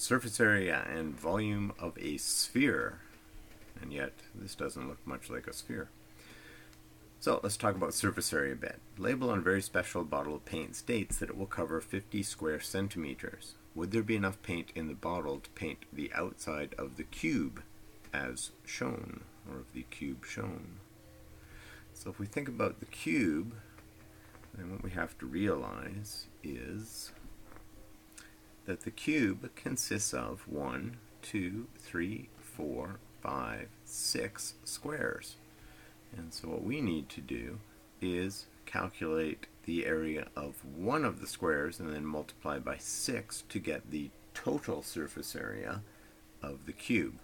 surface area and volume of a sphere, and yet this doesn't look much like a sphere. So let's talk about surface area a bit. Label on a very special bottle of paint states that it will cover 50 square centimeters. Would there be enough paint in the bottle to paint the outside of the cube as shown, or of the cube shown? So if we think about the cube, then what we have to realize is that the cube consists of 1, 2, 3, 4, 5, 6 squares. And so what we need to do is calculate the area of one of the squares and then multiply by 6 to get the total surface area of the cube.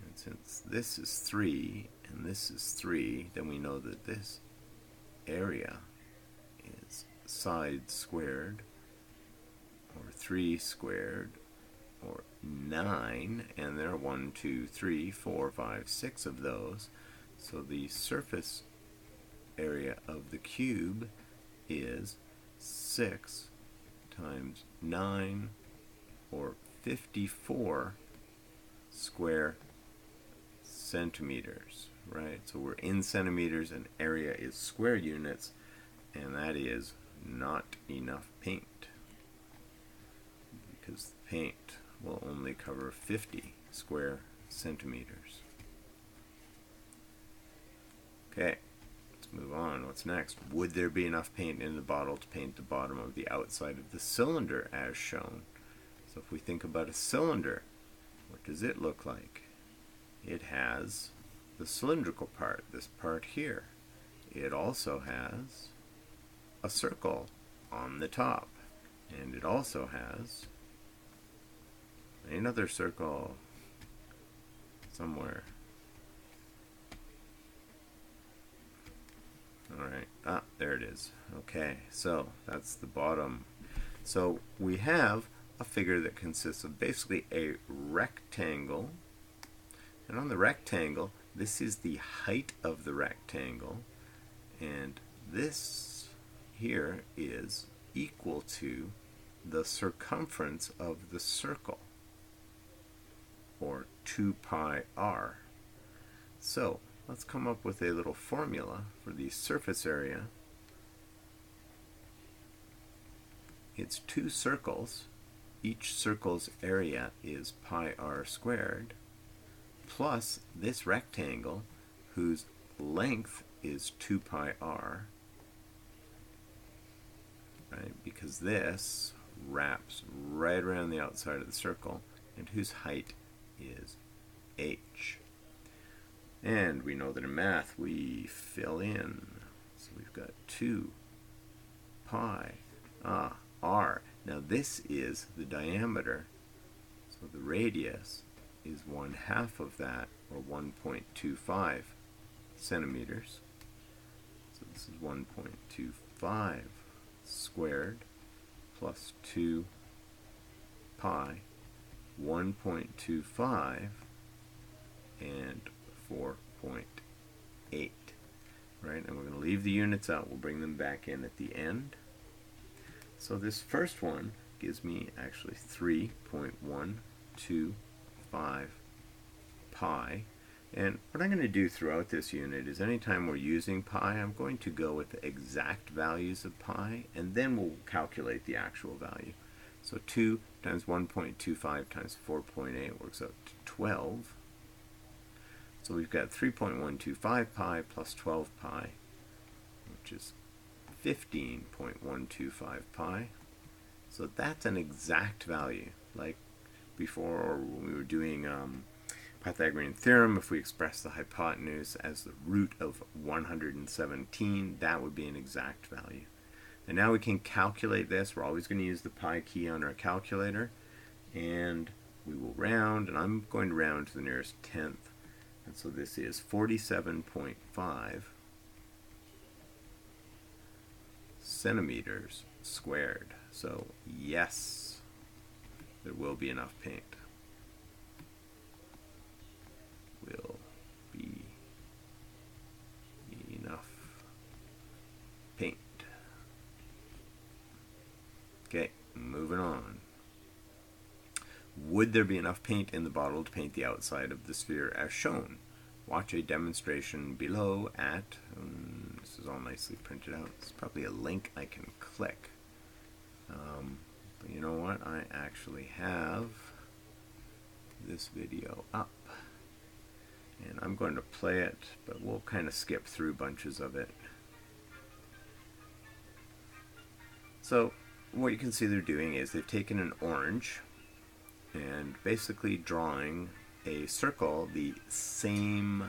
And since this is 3 and this is 3, then we know that this area is side squared, or 3 squared, or 9, and there are 1, 2, 3, 4, 5, 6 of those. So the surface area of the cube is 6 times 9, or 54 square centimeters, right? So we're in centimeters and area is square units, and that is not enough paint, because the paint will only cover 50 square centimeters. Okay, let's move on. What's next? Would there be enough paint in the bottle to paint the bottom of the outside of the cylinder as shown? So if we think about a cylinder, what does it look like? It has the cylindrical part, this part here. It also has a circle on the top, and it also has another circle somewhere. Alright, there it is. Okay, so that's the bottom. So we have a figure that consists of basically a rectangle, and on the rectangle, this is the height of the rectangle, and this here is equal to the circumference of the circle, or 2 pi r. So let's come up with a little formula for the surface area. It's 2 circles. Each circle's area is pi r squared, plus this rectangle, whose length is 2 pi r, right? Because this wraps right around the outside of the circle, and whose height is h. And we know that in math we fill in. So we've got 2 pi r. Now this is the diameter. So the radius is 1/2 of that, or 1.25 centimeters. So this is 1.25 squared plus 2 pi, 1.25, and 4.8, right? And we're going to leave the units out. We'll bring them back in at the end. So this first one gives me actually 3.125 pi. And what I'm going to do throughout this unit is anytime we're using pi, I'm going to go with the exact values of pi, and then we'll calculate the actual value. So 2 times 1.25 times 4.8 works out to 12. So we've got 3.125 pi plus 12 pi, which is 15.125 pi. So that's an exact value. Like before, when we were doing Pythagorean theorem, if we express the hypotenuse as the root of 117, that would be an exact value. And now we can calculate this. We're always going to use the pi key on our calculator, and we will round, and I'm going to round to the nearest tenth. And so this is 47.5 centimeters squared. So yes, there will be enough paint. Will be enough paint. Okay, moving on. would there be enough paint in the bottle to paint the outside of the sphere as shown? Watch a demonstration below at, this is all nicely printed out, it's probably a link I can click. But you know what, I actually have this video up. And I'm going to play it, but we'll kind of skip through bunches of it. So what you can see they're doing is they've taken an orange and basically drawing a circle the same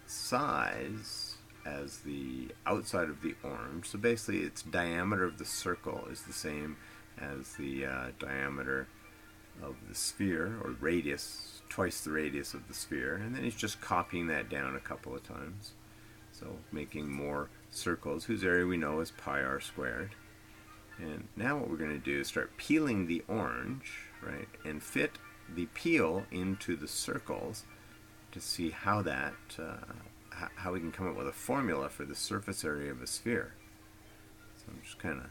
size as the outside of the orange. So basically its diameter of the circle is the same as the diameter of the sphere, or radius, twice the radius of the sphere, and then he's just copying that down a couple of times. So making more circles whose area we know is pi r squared. And now what we're going to do is start peeling the orange, right, and fit the peel into the circles to see how that, how we can come up with a formula for the surface area of a sphere. So I'm just kind of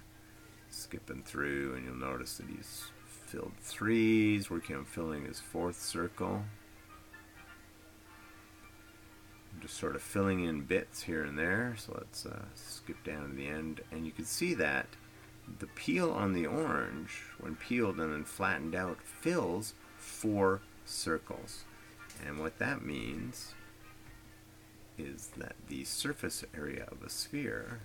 skipping through, and you'll notice that he's filled 3's, working on filling his 4th circle. I'm just sort of filling in bits here and there, so let's skip down to the end, and you can see that the peel on the orange, when peeled and then flattened out, fills 4 circles. And what that means is that the surface area of a sphere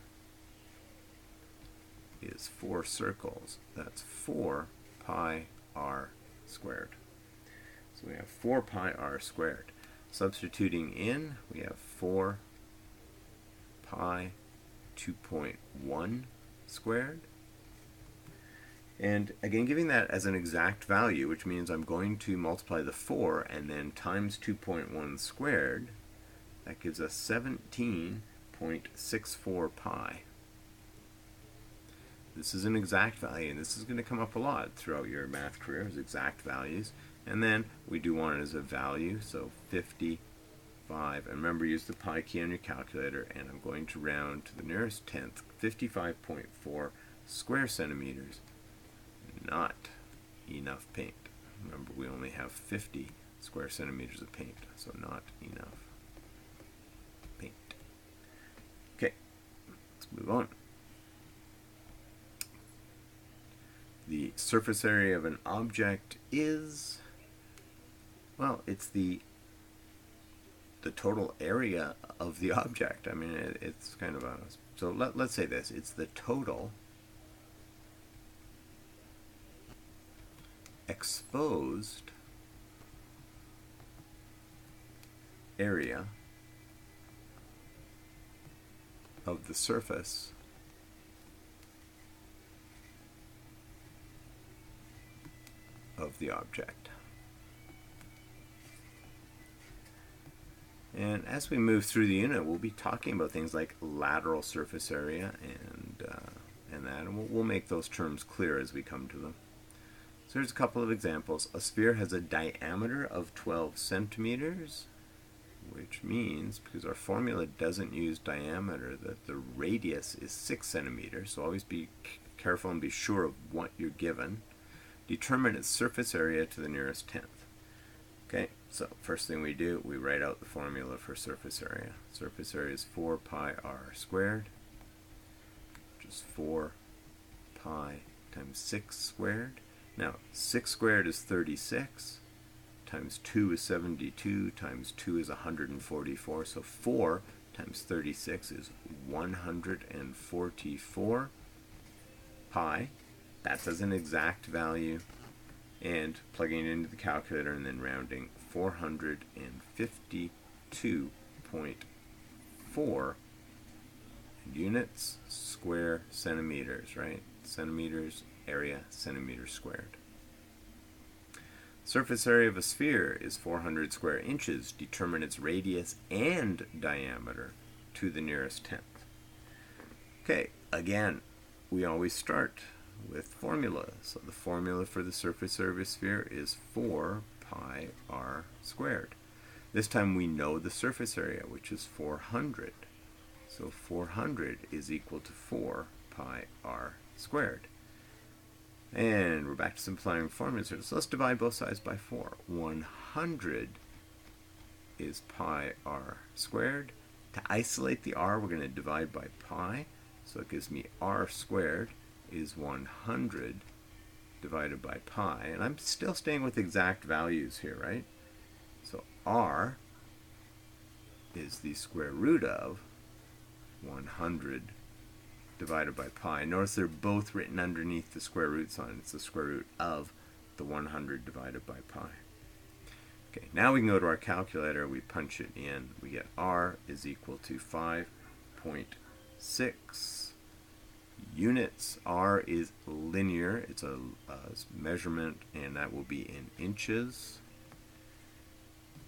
is 4 circles. That's 4 pi r squared. So we have 4 pi r squared. Substituting in, we have 4 pi 2.1 squared. And again, giving that as an exact value, which means I'm going to multiply the 4 and then times 2.1 squared, that gives us 17.64 pi. This is an exact value, and this is going to come up a lot throughout your math career, as exact values. And then we do want it as a value, so 55. And remember, use the pi key on your calculator, and I'm going to round to the nearest tenth, 55.4 square centimeters. Not enough paint. Remember, we only have 50 square centimeters of paint, so not enough paint. Okay, let's move on. The surface area of an object is, well, it's the total area of the object. I mean, it's kind of a, so let's say this, it's the total exposed area of the surface of the object. And as we move through the unit, we'll be talking about things like lateral surface area and we'll make those terms clear as we come to them. So here's a couple of examples. A sphere has a diameter of 12 centimeters, which means, because our formula doesn't use diameter, that the radius is 6 centimeters. So always be careful and be sure of what you're given. Determine its surface area to the nearest tenth. Okay, so first thing we do, we write out the formula for surface area. Surface area is 4 pi r squared, which is 4 pi times 6 squared. Now, 6 squared is 36, times 2 is 72, times 2 is 144, so 4 times 36 is 144 pi. That's as an exact value, and plugging it into the calculator and then rounding 452.4 units square centimeters, right? Centimeters area, centimeters squared. Surface area of a sphere is 400 square inches. Determine its radius and diameter to the nearest tenth. Okay, again, we always start with formulas. So the formula for the surface area of a sphere is 4 pi r squared. This time we know the surface area, which is 400. So 400 is equal to 4 pi r squared. And we're back to simplifying formulas here. So let's divide both sides by 4. 100 is pi r squared. To isolate the r, we're going to divide by pi. So it gives me r squared is 100 divided by pi. And I'm still staying with exact values here, right? So r is the square root of 100 divided by pi. Notice they're both written underneath the square root sign. It's the square root of the 100 divided by pi. Okay, now we can go to our calculator. We punch it in. We get r is equal to 5.6 units. R is linear. It's a measurement, and that will be in inches.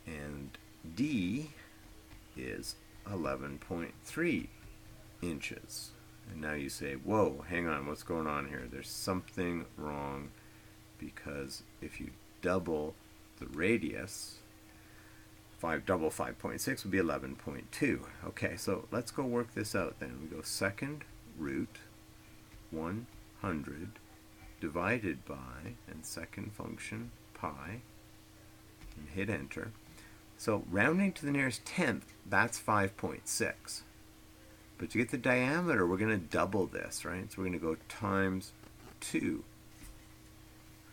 And d is 11.3 inches. And now you say, whoa, hang on, what's going on here? There's something wrong, because if you double the radius, double 5.6 would be 11.2. Okay, so let's go work this out then. We go second root 100 divided by, and second function pi, and hit enter. So rounding to the nearest tenth, that's 5.6. But to get the diameter, we're going to double this, right? So we're going to go times 2.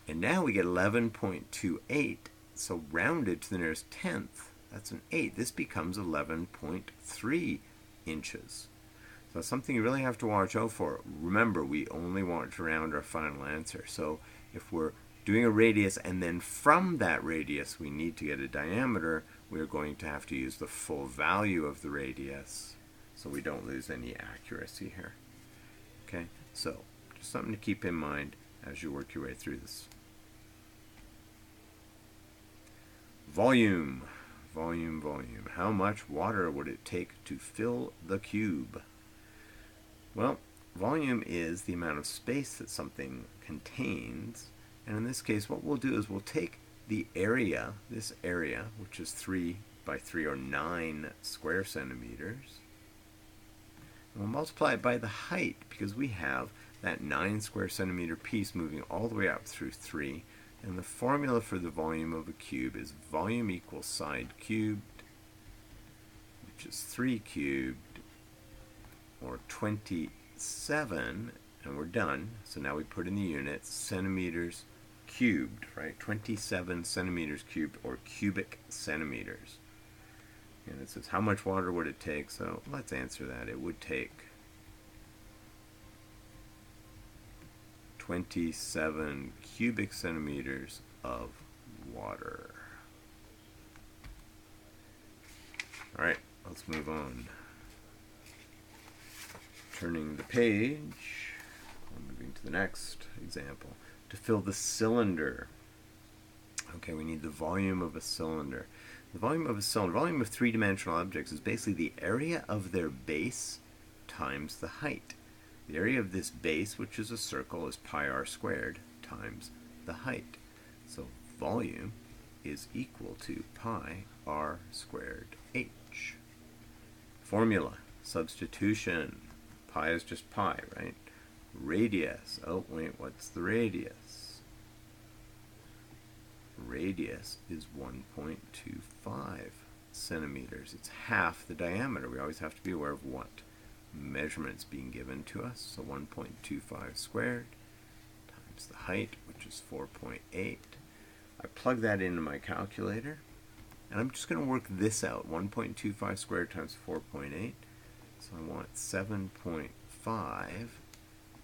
And now we get 11.28. So rounded to the nearest tenth, that's an 8. This becomes 11.3 inches. So that's something you really have to watch out for. Remember, we only want to round our final answer. So if we're doing a radius and then from that radius we need to get a diameter, we're going to have to use the full value of the radius, so we don't lose any accuracy here. Okay, so just something to keep in mind as you work your way through this. Volume, volume, volume. How much water would it take to fill the cube? Well, volume is the amount of space that something contains, and in this case what we'll do is we'll take the area, this area, which is 3 by 3 or 9 square centimeters, and we'll multiply it by the height, because we have that 9 square centimeter piece moving all the way up through 3. And the formula for the volume of a cube is volume equals side cubed, which is 3 cubed, or 27, and we're done. So now we put in the units, centimeters cubed, right? 27 centimeters cubed, or cubic centimeters. And it says, how much water would it take? So let's answer that. It would take 27 cubic centimeters of water. All right, let's move on. Turning the page, moving to the next example. To fill the cylinder. Okay, we need the volume of a cylinder. The volume of a cylinder, volume of three-dimensional objects, is basically the area of their base times the height. The area of this base, which is a circle, is pi r squared times the height. So volume is equal to pi r squared h. Formula, substitution. Pi is just pi, right? Radius. Oh, wait, what's the radius? Radius is 1.25 centimeters. It's half the diameter. We always have to be aware of what measurements being given to us. So 1.25 squared times the height, which is 4.8. I plug that into my calculator, and I'm just going to work this out. 1.25 squared times 4.8. So I want 7.5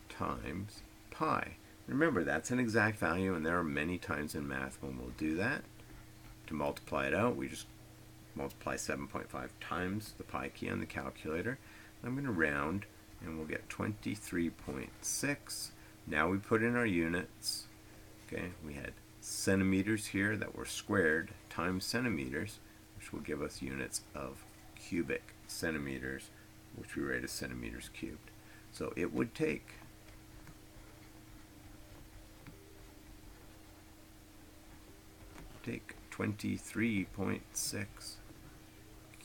times pi. Remember, that's an exact value, and there are many times in math when we'll do that. To multiply it out, we just multiply 7.5 times the pi key on the calculator. I'm going to round, and we'll get 23.6. Now we put in our units. Okay, we had centimeters here that were squared times centimeters, which will give us units of cubic centimeters, which we write as centimeters cubed. So it would take 23.6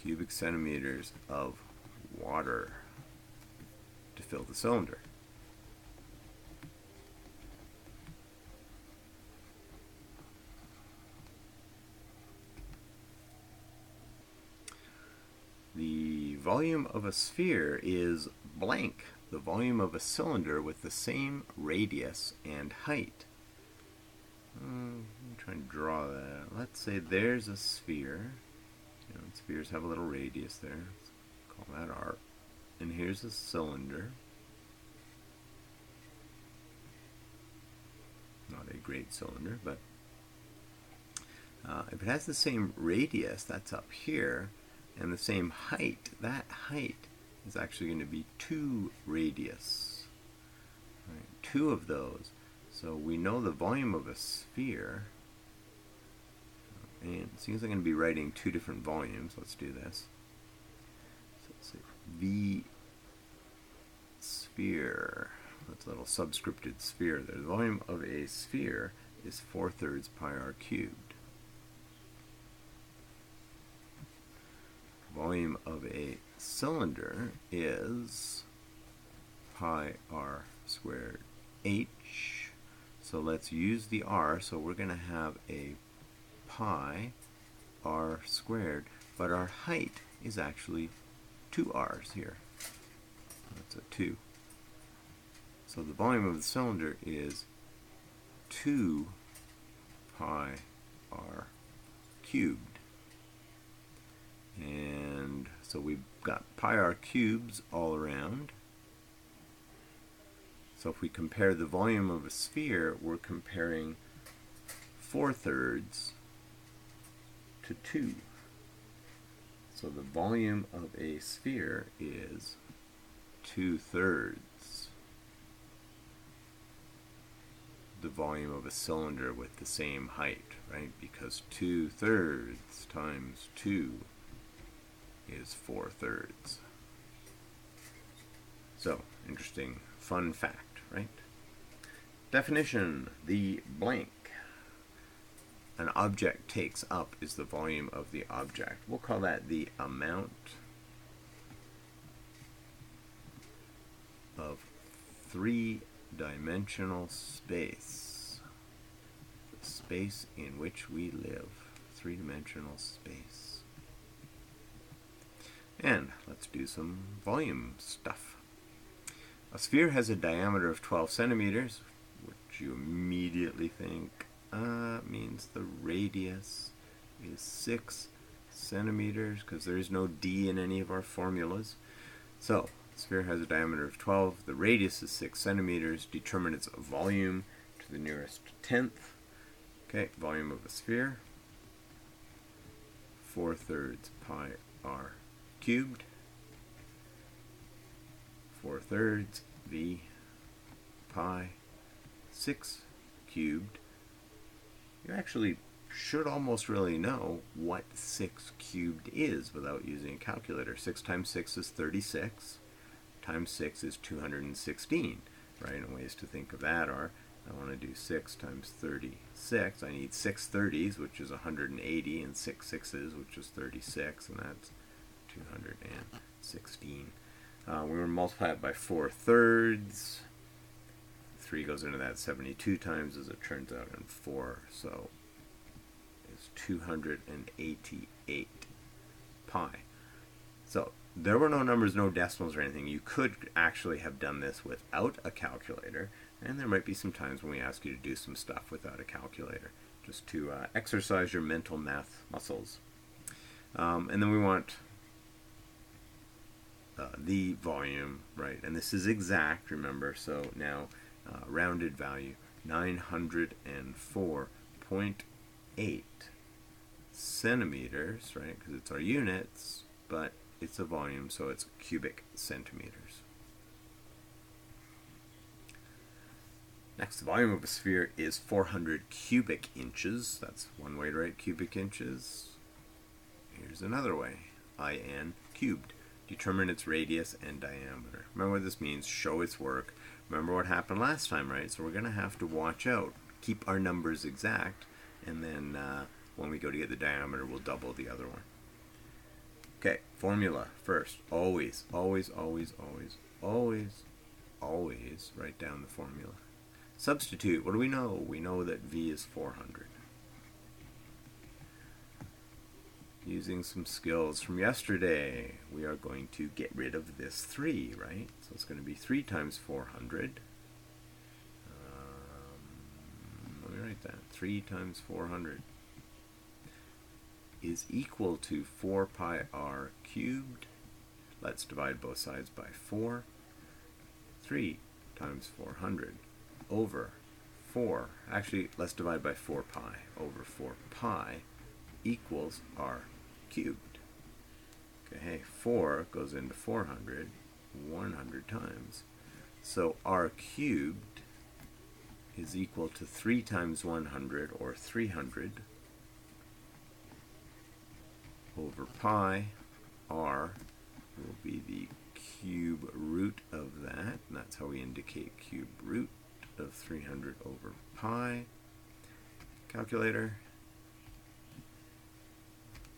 cubic centimeters of water to fill the cylinder. volume of a sphere is blank, the volume of a cylinder with the same radius and height. I'm trying to draw that. Let's say there's a sphere. You know, spheres have a little radius there. Let's call that R. And here's a cylinder. Not a great cylinder, but if it has the same radius, that's up here, and the same height, that height is actually going to be 2 radius. Right, 2 of those. So we know the volume of a sphere, and it seems I'm going to be writing 2 different volumes. Let's do this. So let's say V sphere. That's a little subscripted sphere there. The volume of a sphere is 4/3 pi r cubed. Volume of a cylinder is pi r squared h. So let's use the r. So we're going to have a pi r squared, but our height is actually 2 r's here. That's a 2. So the volume of the cylinder is 2 pi r cubed. And so we've got pi r cubes all around. So if we compare the volume of a sphere, we're comparing 4/3 to 2. So the volume of a sphere is 2/3 the volume of a cylinder with the same height, right? Because 2/3 times 2 is 4/3. So, interesting, fun fact, right? Definition: the blank an object takes up is the volume of the object. We'll call that the amount of 3-dimensional space, the space in which we live, 3-dimensional space. And let's do some volume stuff. A sphere has a diameter of 12 centimeters, which you immediately think means the radius is 6 centimeters, because there is no d in any of our formulas. So, sphere has a diameter of 12, the radius is 6 centimeters, determine its volume to the nearest tenth. Okay, volume of a sphere, 4/3 pi r cubed, 4/3 v pi 6 cubed. You actually should almost really know what 6 cubed is without using a calculator. 6 times 6 is 36. Times 6 is 216, right? And ways to think of that are, I want to do 6 times 36. I need 6 30s, which is 180, and 6 6s, which is 36, and that's 216. We want to multiply it by 4/3. 3 goes into that 72 times, as it turns out, and 4, so it's 288 pi. So there were no numbers, no decimals or anything. You could actually have done this without a calculator, and there might be some times when we ask you to do some stuff without a calculator, just to exercise your mental math muscles. And then we want the volume, right? And this is exact, remember, so now rounded value, 904.8 centimeters, right? Because it's our units, but it's a volume, so it's cubic centimeters. Next, the volume of a sphere is 400 cubic inches. That's one way to write cubic inches. Here's another way, IN cubed. Determine its radius and diameter. Remember what this means, show its work. Remember what happened last time, right? So we're going to have to watch out, keep our numbers exact, and then when we go to get the diameter, we'll double the other one. Okay, formula first. Always, always, always, always, always, always write down the formula. Substitute, what do we know? We know that V is 400. using some skills from yesterday, we are going to get rid of this 3, right? So it's going to be 3 times 400. Let me write that. 3 times 400 is equal to 4 pi r cubed. Let's divide both sides by 4. 3 times 400 over 4. Actually, let's divide by 4 pi over 4 pi equals r cubed. Okay, 4 goes into 400 100 times. So r cubed is equal to 3 times 100, or 300, over pi. R will be the cube root of that, and that's how we indicate cube root of 300 over pi. Calculator.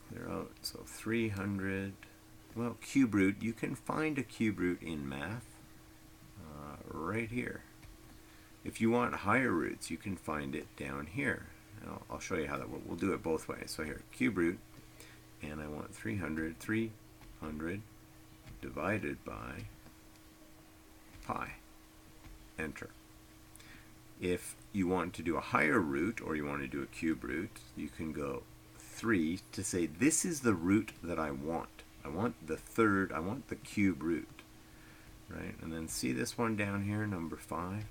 Clear out. So 300. Well, cube root, you can find a cube root in math right here. If you want higher roots, you can find it down here. I'll show you how that works. We'll do it both ways. So here, cube root, and I want 300 divided by pi. Enter. If you want to do a higher root, or you want to do a cube root, you can go 3 to say this is the root that I want. I want the third, I want the cube root. Right? And then see this one down here, number 5?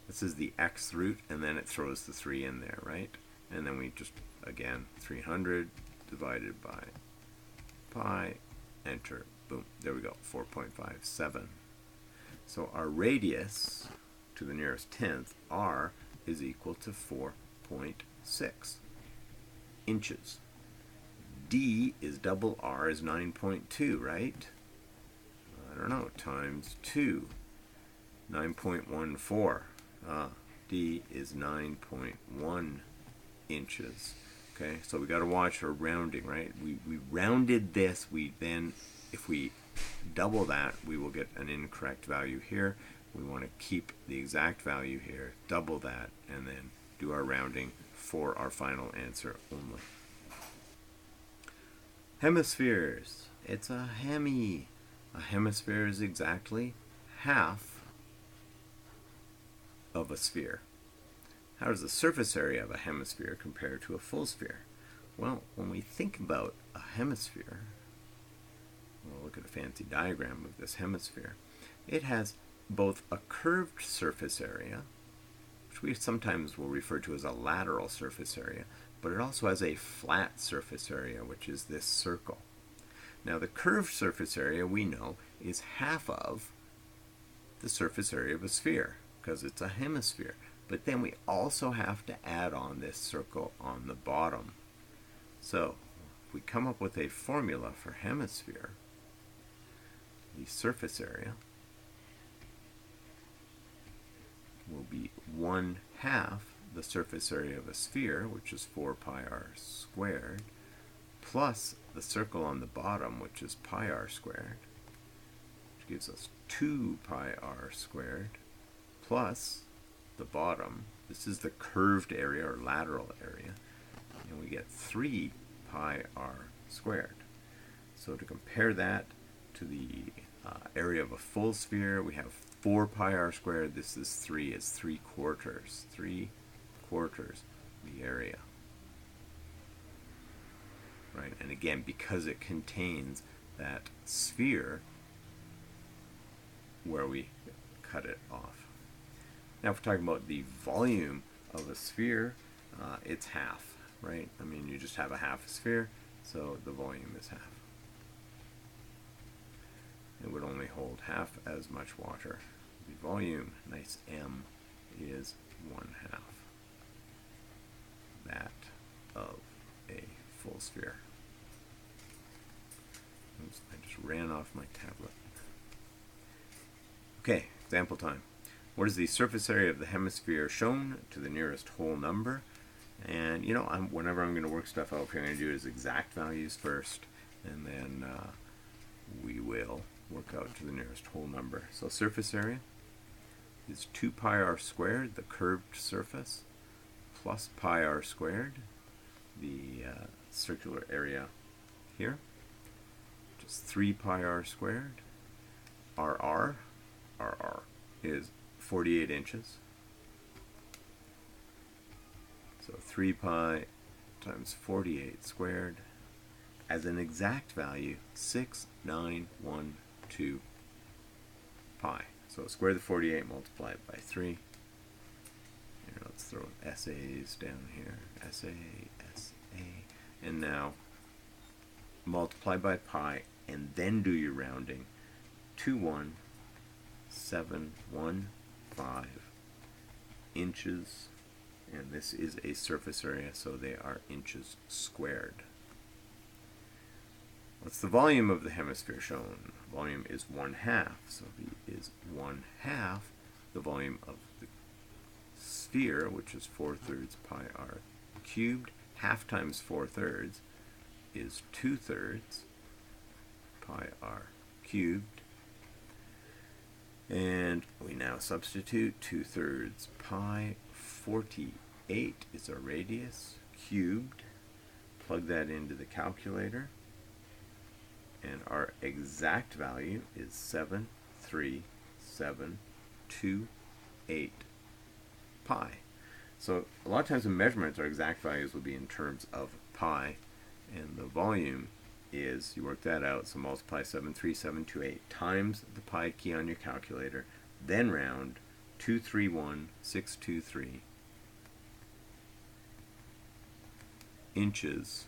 This is the x root, and then it throws the 3 in there, right? And then we just, again, 300 divided by pi, enter, boom, there we go, 4.57. So our radius to the nearest tenth, r, is equal to 4.6 inches. D is double r is 9.2, right? I don't know, times 2, 9.14. D is 9.1 inches. Okay, so we got to watch our rounding, right? We rounded this. We then, if we double that, we will get an incorrect value here. We want to keep the exact value here, double that, and then do our rounding for our final answer only. Hemispheres. It's a hemi. A hemisphere is exactly half of a sphere. How does the surface area of a hemisphere compare to a full sphere? Well, when we think about a hemisphere, we'll look at a fancy diagram of this hemisphere. It has both a curved surface area, which we sometimes will refer to as a lateral surface area, but it also has a flat surface area, which is this circle. Now, the curved surface area, we know, is half of the surface area of a sphere, because it's a hemisphere. But then we also have to add on this circle on the bottom. So, if we come up with a formula for hemisphere, the surface area will be 1/2 the surface area of a sphere, which is 4 pi r squared, plus the circle on the bottom, which is pi r squared, which gives us 2 pi r squared, plus the bottom, this is the curved area or lateral area, and we get 3 pi r squared. So to compare that to the area of a full sphere, we have 4 pi r squared. This is 3, it's 3/4. 3/4 the area. Right? And again, because it contains that sphere where we cut it off. Now, if we're talking about the volume of a sphere, it's half, right? I mean, you just have a half a sphere, so the volume is half. It would only hold half as much water. The volume, nice M, is 1/2 that of a full sphere. Oops, I just ran off my tablet. Okay, example time. What is the surface area of the hemisphere shown to the nearest whole number? And you know, whenever I'm going to work stuff out, what I'm going to do is exact values first, and then we will work out to the nearest whole number. So surface area is 2 pi r squared, the curved surface, plus pi r squared, the circular area here, which is 3 pi r squared. RR is 48 inches. So 3 pi times 48 squared as an exact value, 6912 pi. So square the 48, multiply it by 3. Here, let's throw SA's down here. SA, SA. And now multiply by pi and then do your rounding. 21715 inches. And this is a surface area, so they are inches squared. What's the volume of the hemisphere shown? Volume is 1/2, so V is 1/2 the volume of the sphere, which is 4/3 pi r cubed. Half times 4/3 is 2/3 pi r cubed. And we now substitute 2/3 pi. 48 is our radius cubed. Plug that into the calculator. And our exact value is 73728 pi. So a lot of times in measurements, our exact values will be in terms of pi, and the volume is, you work that out, so multiply 73728 times the pi key on your calculator, then round 231623 inches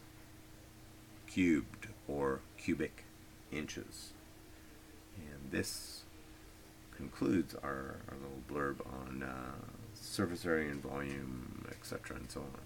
cubed, or cubic inches. And this concludes our little blurb on surface area and volume, etc., and so on.